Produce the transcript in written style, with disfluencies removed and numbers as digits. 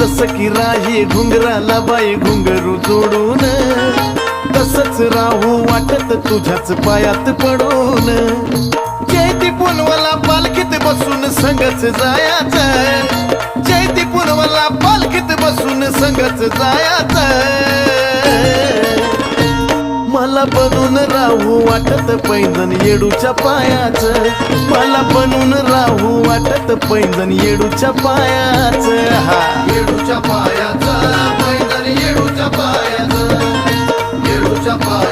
जसं की राही घुंगराला बाई घुंगरू जोडून, तसंच राहू वाटत तुझ्याच पायात पडून. जयती पुनवला पालखीत बसून संगच जायाचं, जयती पुनवला पालखीत बसून संगच जायाचं. मला बनून राहू वाटत पैंजण येडूच्या पायाचं, मला बनून राहू वाटत पैंजण येडूच्या पायाचं. हा येडूच्या पायाचं पैंजण येडूच्या पायाचं, येडूच्या पायाचं.